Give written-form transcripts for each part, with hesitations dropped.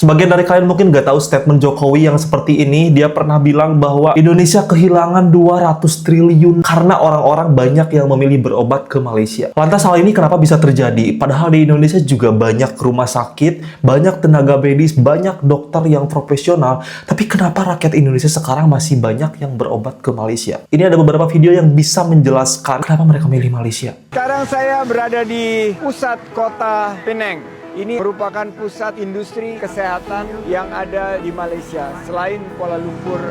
Sebagian dari kalian mungkin nggak tahu statement Jokowi yang seperti ini. Dia pernah bilang bahwa Indonesia kehilangan 200 triliun karena orang-orang banyak yang memilih berobat ke Malaysia. Lantas hal ini kenapa bisa terjadi? Padahal di Indonesia juga banyak rumah sakit, banyak tenaga medis, banyak dokter yang profesional. Tapi kenapa rakyat Indonesia sekarang masih banyak yang berobat ke Malaysia? Ini ada beberapa video yang bisa menjelaskan kenapa mereka milih Malaysia. Sekarang saya berada di pusat kota Penang. Ini merupakan pusat industri kesehatan yang ada di Malaysia selain Kuala Lumpur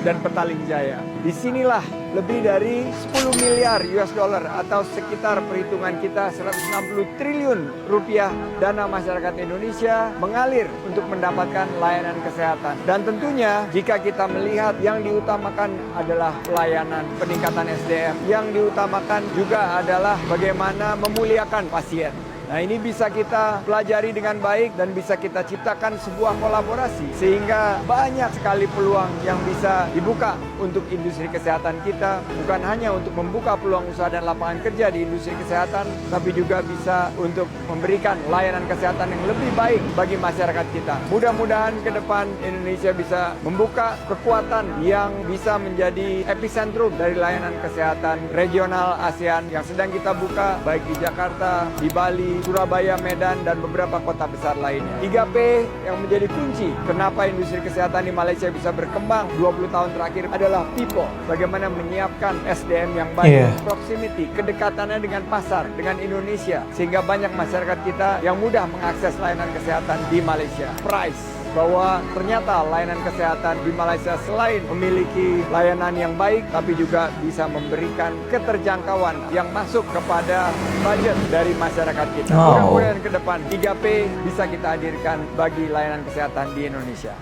dan Petaling Jaya. Disinilah lebih dari 10 miliar US dollar atau sekitar perhitungan kita 160 triliun rupiah dana masyarakat Indonesia mengalir untuk mendapatkan layanan kesehatan. Dan tentunya jika kita melihat yang diutamakan adalah pelayanan, peningkatan SDM. Yang diutamakan juga adalah bagaimana memuliakan pasien. Nah, ini bisa kita pelajari dengan baik dan bisa kita ciptakan sebuah kolaborasi sehingga banyak sekali peluang yang bisa dibuka untuk industri kesehatan kita, bukan hanya untuk membuka peluang usaha dan lapangan kerja di industri kesehatan, tapi juga bisa untuk memberikan layanan kesehatan yang lebih baik bagi masyarakat kita. Mudah-mudahan ke depan Indonesia bisa membuka kekuatan yang bisa menjadi epicentrum dari layanan kesehatan regional ASEAN yang sedang kita buka baik di Jakarta, di Bali, Surabaya, Medan, dan beberapa kota besar lainnya. 3P yang menjadi kunci kenapa industri kesehatan di Malaysia bisa berkembang 20 tahun terakhir adalah people. Bagaimana menyiapkan SDM yang baik, proximity, kedekatannya dengan pasar, dengan Indonesia, sehingga banyak masyarakat kita yang mudah mengakses layanan kesehatan di Malaysia. Price, bahwa ternyata layanan kesehatan di Malaysia selain memiliki layanan yang baik, tapi juga bisa memberikan keterjangkauan yang masuk kepada budget dari masyarakat kita. Mudah-mudahan ke depan 3P bisa kita hadirkan bagi layanan kesehatan di Indonesia.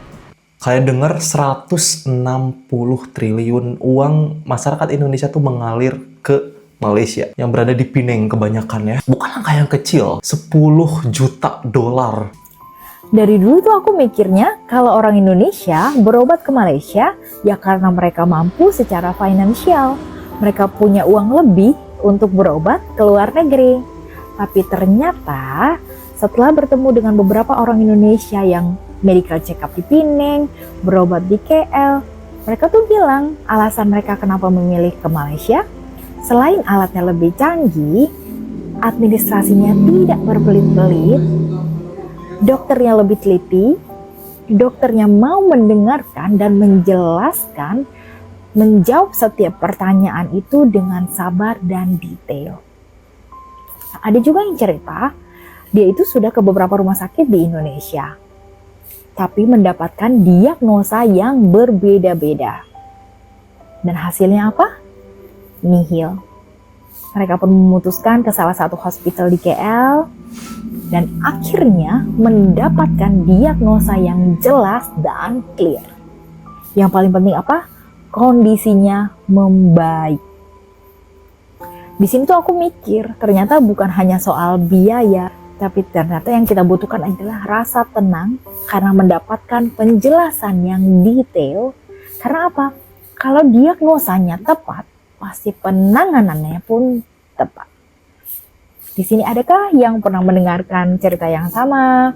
Kalian dengar 160 triliun uang masyarakat Indonesia tuh mengalir ke Malaysia yang berada di Penang kebanyakan ya. Bukan angka yang kecil, 10 juta dolar. Dari dulu tuh aku mikirnya kalau orang Indonesia berobat ke Malaysia ya karena mereka mampu secara finansial. Mereka punya uang lebih untuk berobat ke luar negeri. Tapi ternyata setelah bertemu dengan beberapa orang Indonesia yang medical check up di Penang, berobat di KL, mereka tuh bilang alasan mereka kenapa memilih ke Malaysia, selain alatnya lebih canggih, administrasinya tidak berbelit-belit, dokternya lebih teliti, dokternya mau mendengarkan dan menjelaskan, menjawab setiap pertanyaan itu dengan sabar dan detail. Ada juga yang cerita, dia itu sudah ke beberapa rumah sakit di Indonesia, tapi mendapatkan diagnosa yang berbeda-beda. Dan hasilnya apa? Nihil. Mereka pun memutuskan ke salah satu hospital di KL, dan akhirnya mendapatkan diagnosa yang jelas dan clear. Yang paling penting apa? Kondisinya membaik. Di sini tuh aku mikir, ternyata bukan hanya soal biaya, tapi ternyata yang kita butuhkan adalah rasa tenang karena mendapatkan penjelasan yang detail. Karena apa? Kalau diagnosanya tepat, pasti penanganannya pun tepat. Di sini adakah yang pernah mendengarkan cerita yang sama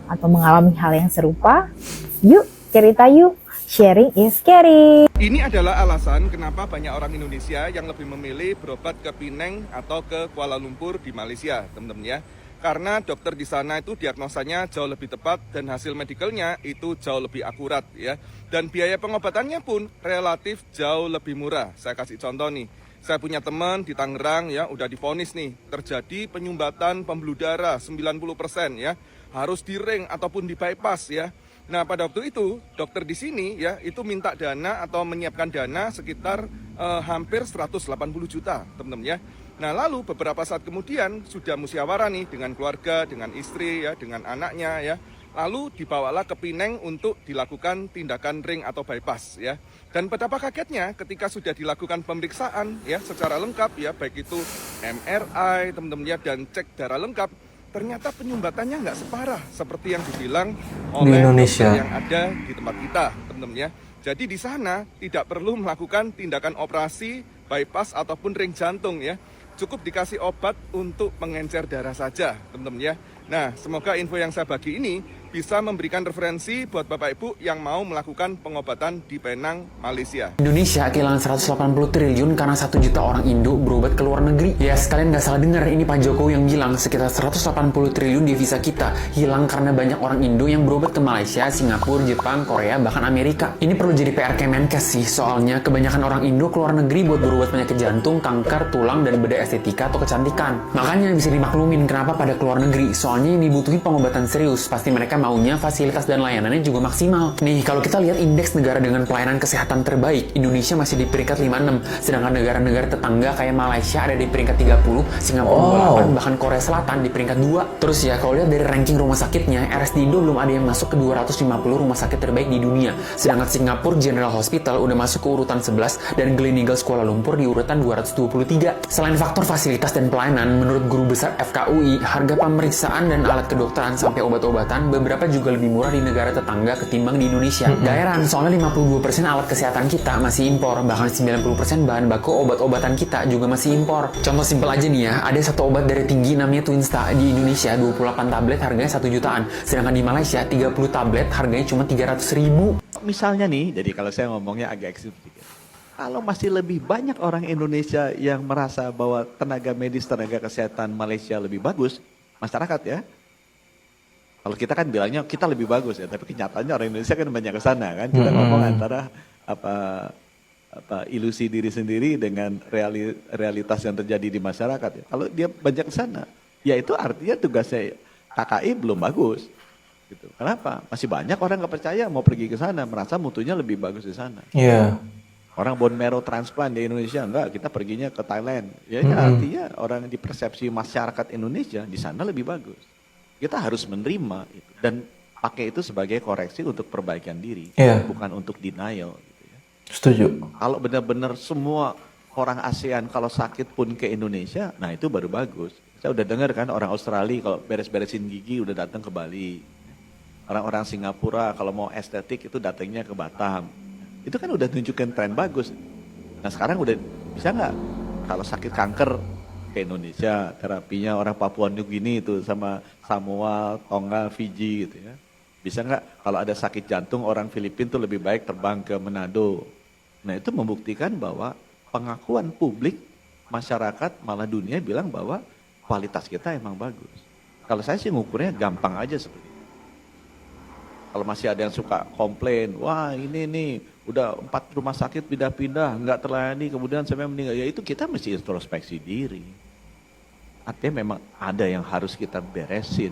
atau mengalami hal yang serupa? Yuk, cerita yuk. Sharing is caring. Ini adalah alasan kenapa banyak orang Indonesia yang lebih memilih berobat ke Penang atau ke Kuala Lumpur di Malaysia, teman-teman ya. Karena dokter di sana itu diagnosanya jauh lebih tepat dan hasil medikalnya itu jauh lebih akurat ya. Dan biaya pengobatannya pun relatif jauh lebih murah. Saya kasih contoh nih. Saya punya teman di Tangerang ya, udah divonis nih, terjadi penyumbatan pembuluh darah 90% ya. Harus di ring ataupun di bypass ya. Nah, pada waktu itu dokter di sini ya itu minta dana atau menyiapkan dana sekitar hampir 180 juta, teman-teman ya. Nah, lalu beberapa saat kemudian sudah musyawarah nih dengan keluarga, dengan istri ya, dengan anaknya ya. Lalu dibawalah ke Penang untuk dilakukan tindakan ring atau bypass ya. Dan betapa kagetnya ketika sudah dilakukan pemeriksaan ya secara lengkap ya, baik itu MRI teman-teman ya dan cek darah lengkap, ternyata penyumbatannya nggak separah seperti yang dibilang oleh dokter yang ada di tempat kita, teman-teman ya. Jadi di sana tidak perlu melakukan tindakan operasi, bypass ataupun ring jantung ya. Cukup dikasih obat untuk mengencer darah saja, teman-teman ya. Nah, semoga info yang saya bagi ini bisa memberikan referensi buat Bapak Ibu yang mau melakukan pengobatan di Penang, Malaysia. Indonesia kehilangan 180 triliun karena 1 juta orang Indo berobat ke luar negeri. Ya, sekalian nggak salah dengar, ini Pak Jokowi yang bilang sekitar 180 triliun devisa kita hilang karena banyak orang Indo yang berobat ke Malaysia, Singapura, Jepang, Korea, bahkan Amerika. Ini perlu jadi PR Kemenkes sih, soalnya kebanyakan orang Indo ke luar negeri buat berobat penyakit jantung, kanker, tulang, dan bedah estetika atau kecantikan. Makanya bisa dimaklumin kenapa pada keluar negeri, soalnya yang dibutuhin pengobatan serius, pasti mereka maunya fasilitas dan layanannya juga maksimal. Nih, kalau kita lihat indeks negara dengan pelayanan kesehatan terbaik, Indonesia masih di peringkat 56, sedangkan negara-negara tetangga kayak Malaysia ada di peringkat 30, Singapura 28, bahkan Korea Selatan di peringkat 2. Terus ya, kalau lihat dari ranking rumah sakitnya, RSD Indo belum ada yang masuk ke 250 rumah sakit terbaik di dunia, sedangkan Singapura General Hospital udah masuk ke urutan 11 dan Gleneagles Kuala Lumpur di urutan 223. Selain faktor fasilitas dan pelayanan, menurut guru besar FKUI, harga pemeriksaan dan alat kedokteran sampai obat-obatan beberapa juga lebih murah di negara tetangga ketimbang di Indonesia. Gak heran, soalnya 52% alat kesehatan kita masih impor, bahkan 90% bahan baku obat-obatan kita juga masih impor. Contoh simpel aja nih ya, ada satu obat darah tinggi namanya Twinsta di Indonesia 28 tablet harganya 1 jutaan, sedangkan di Malaysia 30 tablet harganya cuma 300.000. Misalnya nih, jadi kalau saya ngomongnya agak ekstrim sedikit. Kalau masih lebih banyak orang Indonesia yang merasa bahwa tenaga medis, tenaga kesehatan Malaysia lebih bagus, masyarakat ya, kalau kita kan bilangnya kita lebih bagus ya, tapi kenyataannya orang Indonesia kan banyak ke sana kan. Kita ngomong antara ilusi diri sendiri dengan realitas yang terjadi di masyarakat ya. Kalau dia banyak ke sana, ya itu artinya tugasnya KKI belum bagus. Gitu. Kenapa? Masih banyak orang nggak percaya mau pergi ke sana, merasa mutunya lebih bagus di sana. Iya. Orang bone marrow transplant di Indonesia enggak, kita perginya ke Thailand. Ya artinya orang di persepsi masyarakat Indonesia di sana lebih bagus. Kita harus menerima itu dan pakai itu sebagai koreksi untuk perbaikan diri, bukan untuk denial. Gitu ya. Setuju. Kalau benar-benar semua orang ASEAN kalau sakit pun ke Indonesia, nah itu baru bagus. Saya udah dengar kan orang Australia kalau beres-beresin gigi udah datang ke Bali. Orang-orang Singapura kalau mau estetik itu datangnya ke Batam. Itu kan udah tunjukkan tren bagus. Nah sekarang udah bisa nggak kalau sakit kanker ke Indonesia, terapinya orang Papua New Guinea itu sama Samoa, Tonga, Fiji gitu ya. Bisa nggak kalau ada sakit jantung orang Filipina tuh lebih baik terbang ke Manado. Nah itu membuktikan bahwa pengakuan publik, masyarakat, malah dunia bilang bahwa kualitas kita emang bagus. Kalau saya sih ngukurnya gampang aja seperti itu. Kalau masih ada yang suka komplain, wah ini nih udah 4 rumah sakit pindah-pindah, nggak terlayani, kemudian sampai meninggal. Ya itu kita mesti introspeksi diri. Artinya memang ada yang harus kita beresin.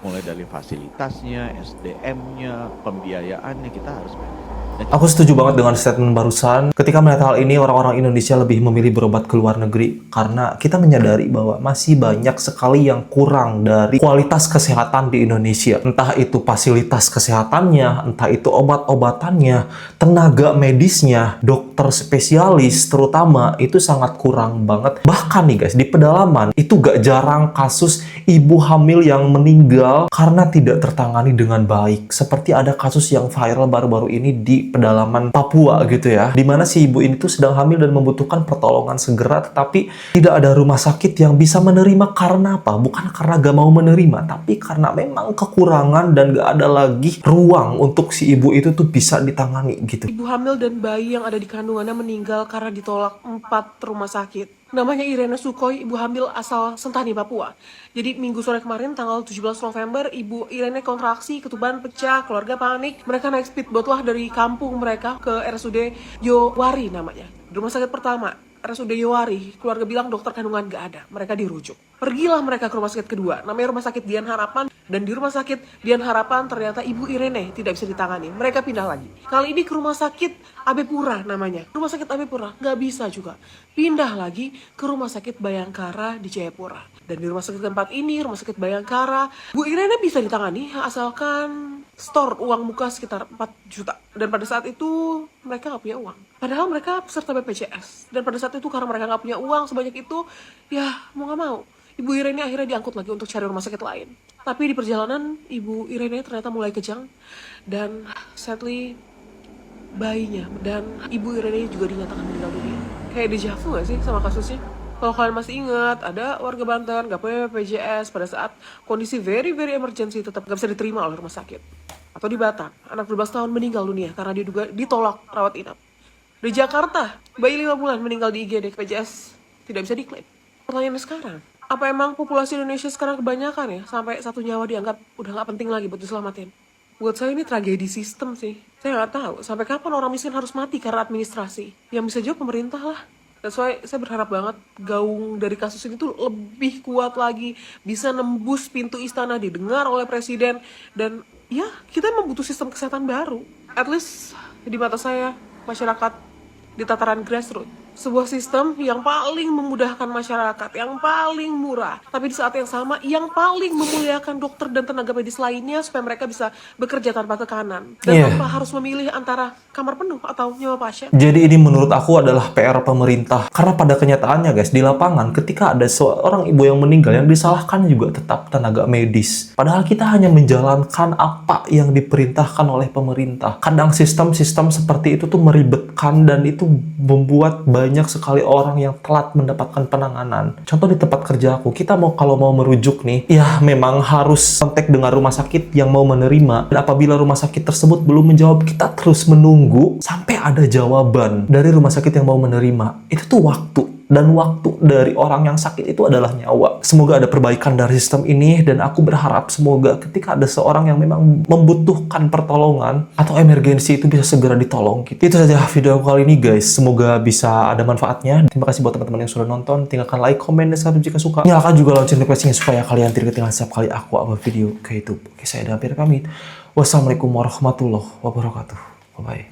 Mulai dari fasilitasnya, SDM-nya, pembiayaannya kita harus beresin. Aku setuju banget dengan statement barusan. Ketika melihat hal ini, orang-orang Indonesia lebih memilih berobat ke luar negeri karena kita menyadari bahwa masih banyak sekali yang kurang dari kualitas kesehatan di Indonesia. Entah itu fasilitas kesehatannya, entah itu obat-obatannya, tenaga medisnya, dokter spesialis terutama itu sangat kurang banget. Bahkan nih guys, di pedalaman itu gak jarang kasus ibu hamil yang meninggal karena tidak tertangani dengan baik. Seperti ada kasus yang viral baru-baru ini di pedalaman Papua gitu ya, dimana si ibu ini tuh sedang hamil dan membutuhkan pertolongan segera, tetapi tidak ada rumah sakit yang bisa menerima. Karena apa? Bukan karena gak mau menerima, tapi karena memang kekurangan dan gak ada lagi ruang untuk si ibu itu tuh bisa ditangani gitu. Ibu hamil dan bayi yang ada di kandungannya meninggal karena ditolak 4 rumah sakit. Namanya Irene Sukhoi, ibu hamil asal Sentani, Papua. Jadi minggu sore kemarin tanggal 17 November, ibu Irene kontraksi, ketuban pecah, keluarga panik. Mereka naik speedboat lah dari kampung mereka ke RSUD Yowari namanya. Di rumah sakit pertama, RSUD Yowari, keluarga bilang dokter kandungan gak ada. Mereka dirujuk. Pergilah mereka ke rumah sakit kedua, namanya Rumah Sakit Dian Harapan. Dan di Rumah Sakit Dian Harapan ternyata ibu Irene tidak bisa ditangani. Mereka pindah lagi. Kali ini ke Rumah Sakit AB Pura namanya. Rumah Sakit AB Pura gak bisa juga. Pindah lagi ke Rumah Sakit Bayangkara di Jayapura. Dan di rumah sakit keempat ini, Rumah Sakit Bayangkara, Bu Irene bisa ditangani asalkan store uang muka sekitar 4 juta. Dan pada saat itu mereka gak punya uang. Padahal mereka peserta BPJS. Dan pada saat itu karena mereka gak punya uang sebanyak itu, ya mau gak mau, Ibu Irene akhirnya diangkut lagi untuk cari rumah sakit lain. Tapi di perjalanan, Ibu Irene ternyata mulai kejang. Dan sadly, bayinya dan Ibu Irene juga dinyatakan meninggal dunia. Kayak deja vu gak sih sama kasusnya? Kalau kalian masih ingat, ada warga Banten gak punya BPJS pada saat kondisi very emergency tetap gak bisa diterima oleh rumah sakit. Atau di Batam, anak 12 tahun meninggal dunia karena dia juga ditolak rawat inap. Di Jakarta, bayi 5 bulan meninggal di IGD, BPJS tidak bisa diklaim. Pertanyaannya sekarang, apa emang populasi Indonesia sekarang kebanyakan ya, sampai 1 nyawa dianggap udah gak penting lagi buat diselamatin? Buat saya ini tragedi sistem sih. Saya nggak tahu sampai kapan orang miskin harus mati karena administrasi. Yang bisa jawab pemerintah lah. That's why saya berharap banget gaung dari kasus ini tuh lebih kuat lagi, bisa nembus pintu istana, didengar oleh presiden, dan ya kita emang butuh sistem kesehatan baru. At least di mata saya, masyarakat di tataran grassroots. Sebuah sistem yang paling memudahkan masyarakat, yang paling murah. Tapi di saat yang sama, yang paling memuliakan dokter dan tenaga medis lainnya supaya mereka bisa bekerja tanpa tekanan. Dan tanpa harus memilih antara kamar penuh atau nyawa pasien. Jadi ini menurut aku adalah PR pemerintah. Karena pada kenyataannya guys, di lapangan ketika ada seorang ibu yang meninggal, yang disalahkan juga tetap tenaga medis. Padahal kita hanya menjalankan apa yang diperintahkan oleh pemerintah. Kadang sistem-sistem seperti itu tuh meribetkan dan itu membuat banyak sekali orang yang telat mendapatkan penanganan. Contoh di tempat kerja aku, kita kalau mau merujuk nih, ya memang harus kontak dengan rumah sakit yang mau menerima. Dan apabila rumah sakit tersebut belum menjawab, kita terus menunggu sampai ada jawaban dari rumah sakit yang mau menerima. Itu tuh waktu. Dan waktu dari orang yang sakit itu adalah nyawa. Semoga ada perbaikan dari sistem ini, dan aku berharap semoga ketika ada seorang yang memang membutuhkan pertolongan atau emergensi itu bisa segera ditolong. Itu saja video kali ini guys. Semoga bisa ada manfaatnya. Terima kasih buat teman-teman yang sudah nonton. Tinggalkan like, komen, dan subscribe jika suka. Nyalakan juga lonceng notifikasinya supaya kalian tidak ketinggalan setiap kali aku upload video ke YouTube. Oke, saya Dampir pamit. Wassalamualaikum warahmatullahi wabarakatuh. Bye-bye.